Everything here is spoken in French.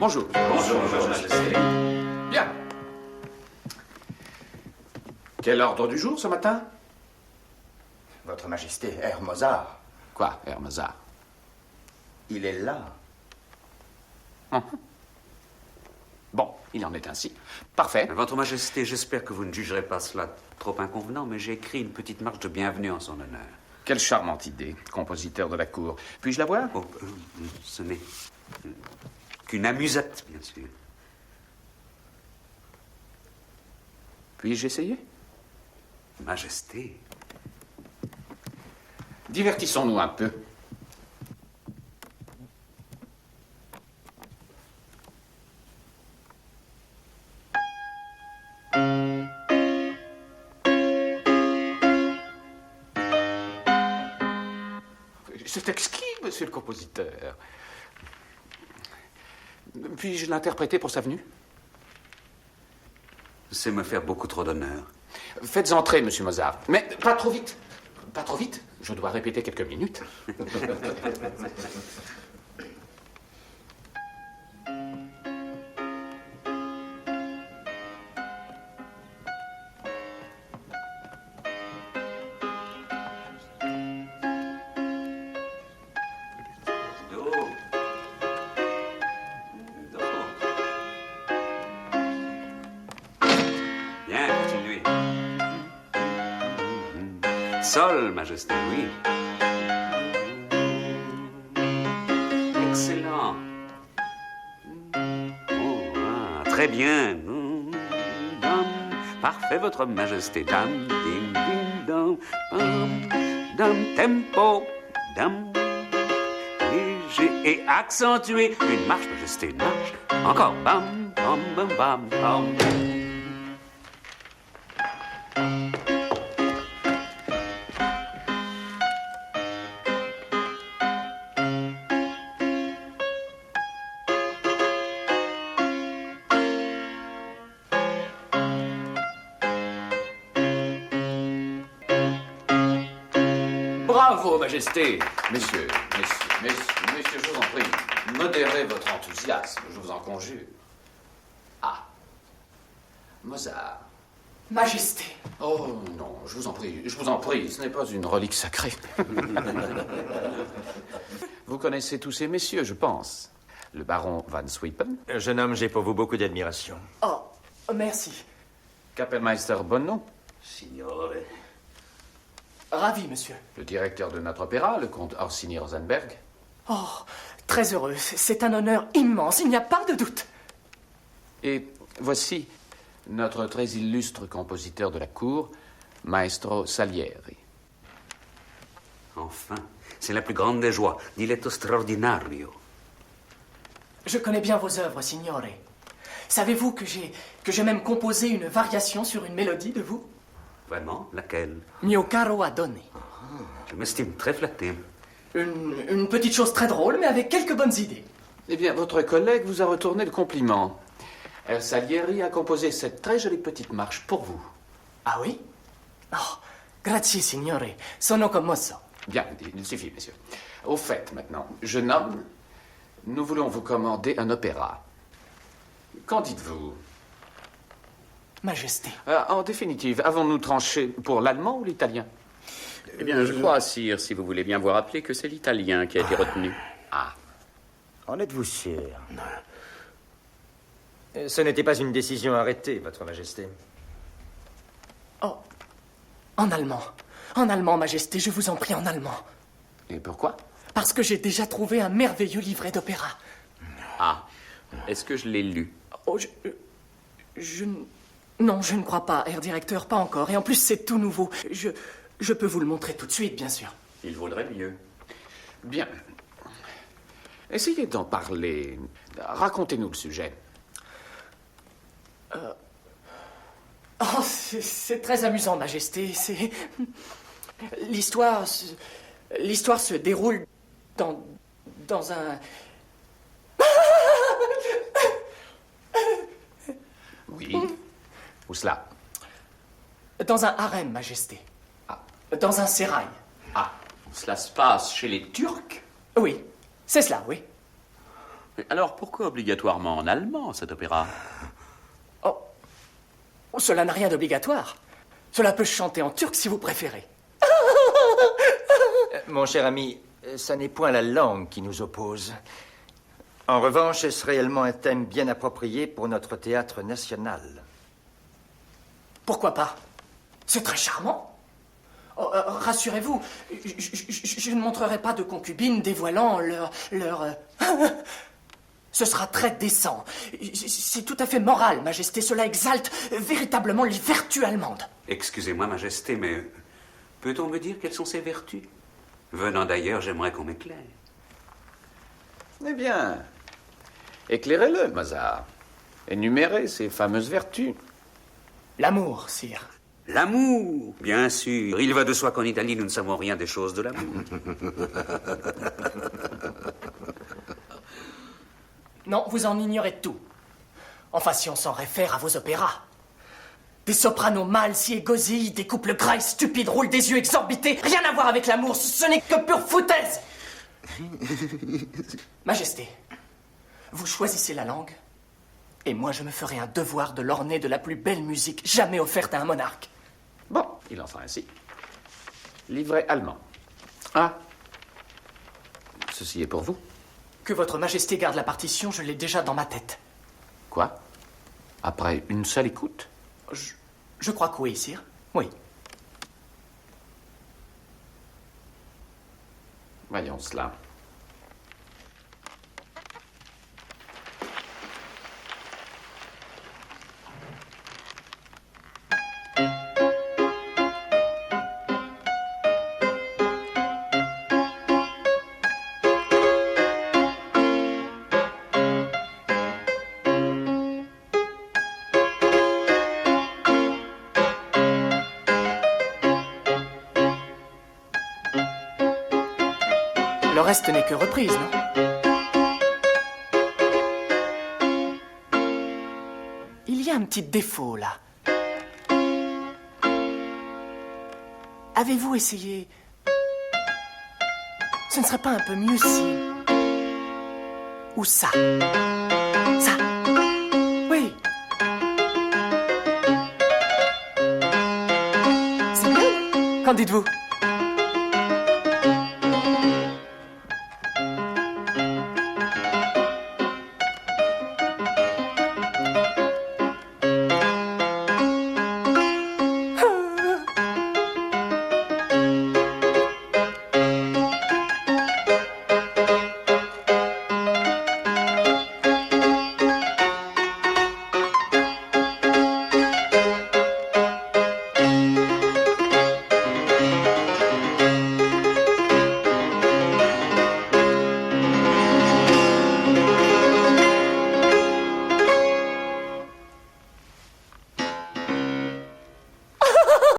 Bonjour. Bonjour, Votre Majesté. Bien. Quel ordre du jour ce matin? Votre Majesté, Herr Mozart. Quoi, Hermozart? Il est là. Bon, il en est ainsi. Parfait. Votre Majesté, j'espère que vous ne jugerez pas cela trop inconvenant, mais j'ai écrit une petite marche de bienvenue en son honneur. Quelle charmante idée, compositeur de la cour. Puis-je la voir? Oh, ce n'est qu'une amusette, bien sûr. Puis-je essayer? Majesté. Divertissons-nous un peu. C'est exquis, monsieur le compositeur. Puis-je l'interpréter pour sa venue? C'est me faire beaucoup trop d'honneur. Faites entrer, monsieur Mozart. Mais pas trop vite. Pas trop vite. Je dois répéter quelques minutes. Bien, continuez. Sol, Majesté, oui. Excellent. Oh, très bien. Parfait, Votre Majesté. Dam, dim, dim, dam, bam, dam, tempo, dam. Léger et accentué. Une marche, Majesté, une marche. Encore. Bam, bam, bam, bam, bam. Bravo, Majesté. Messieurs, je vous en prie, modérez votre enthousiasme, je vous en conjure. Ah, Mozart. Majesté. Oh non, je vous en prie, ce n'est pas une relique sacrée. Vous connaissez tous ces messieurs, je pense. Le baron Van Swippen. Jeune homme, j'ai pour vous beaucoup d'admiration. Oh, merci. Kapellmeister Bonneau. Signore. Ravi, monsieur. Le directeur de notre opéra, le comte Orsini Rosenberg. Oh, très heureux. C'est un honneur immense, il n'y a pas de doute. Et voici notre très illustre compositeur de la cour, Maestro Salieri. Enfin, c'est la plus grande des joies. Diletto straordinario. Je connais bien vos œuvres, signore. Savez-vous que j'ai même composé une variation sur une mélodie de vous? Vraiment? Laquelle? Mio caro Adone. Je m'estime très flatté. Une petite chose très drôle, mais avec quelques bonnes idées. Eh bien, votre collègue vous a retourné le compliment. Herr Salieri a composé cette très jolie petite marche pour vous. Ah oui? Oh, grazie, signore. Sono commosso. Bien, il suffit, messieurs. Au fait, maintenant, jeune homme, nous voulons vous commander un opéra. Qu'en dites-vous? Majesté. En définitive, avons-nous tranché pour l'allemand ou l'italien? Eh bien, je crois, sire, si vous voulez bien vous rappeler que c'est l'italien qui a été retenu. Ah. En êtes-vous sûr? Ce n'était pas une décision arrêtée, Votre Majesté. Oh, en allemand. En allemand, Majesté, je vous en prie, en allemand. Et pourquoi? Parce que j'ai déjà trouvé un merveilleux livret d'opéra. Ah, est-ce que je l'ai lu? Oh, Non, je ne crois pas, Herr Directeur, pas encore. Et en plus, c'est tout nouveau. Je peux vous le montrer tout de suite, bien sûr. Il vaudrait mieux. Bien. Essayez d'en parler. Racontez-nous le sujet. Oh, c'est très amusant, Majesté. C'est... L'histoire se déroule dans un... Oui. Où cela? Dans un harem, Majesté. Ah. Dans un sérail. Ah, cela se passe chez les Turcs? Oui, c'est cela, oui. Alors pourquoi obligatoirement en allemand, cet opéra? Oh, cela n'a rien d'obligatoire. Cela peut se chanter en turc si vous préférez. Mon cher ami, ça n'est point la langue qui nous oppose. En revanche, est-ce réellement un thème bien approprié pour notre théâtre national? Pourquoi pas? C'est très charmant. Oh, rassurez-vous, je ne montrerai pas de concubines dévoilant leur. Ce sera très décent. C'est tout à fait moral, Majesté. Cela exalte véritablement les vertus allemandes. Excusez-moi, Majesté, mais peut-on me dire quelles sont ces vertus? Venant d'ailleurs, j'aimerais qu'on m'éclaire. Eh bien, éclairez-le, Mozart. Énumérez ces fameuses vertus. L'amour, sire. L'amour, bien sûr. Il va de soi qu'en Italie, nous ne savons rien des choses de l'amour. Non, vous en ignorez tout. Enfin, si on s'en réfère à vos opéras. Des sopranos mâles si égosillent, des couples gras et stupides roulent des yeux exorbités. Rien à voir avec l'amour, ce n'est que pure foutaise. Majesté, vous choisissez la langue, et moi je me ferai un devoir de l'orner de la plus belle musique jamais offerte à un monarque. Bon, il en sera ainsi. Livret allemand. Ah. Ceci est pour vous. Que votre Majesté garde la partition, je l'ai déjà dans ma tête. Quoi? Après une seule écoute? Je crois que oui, sire. Oui. Voyons cela. Le reste n'est que reprise, non? Il y a un petit défaut, là. Avez-vous essayé... Ce ne serait pas un peu mieux si... Ou ça? Ça? Oui. C'est bien? Qu'en dites-vous?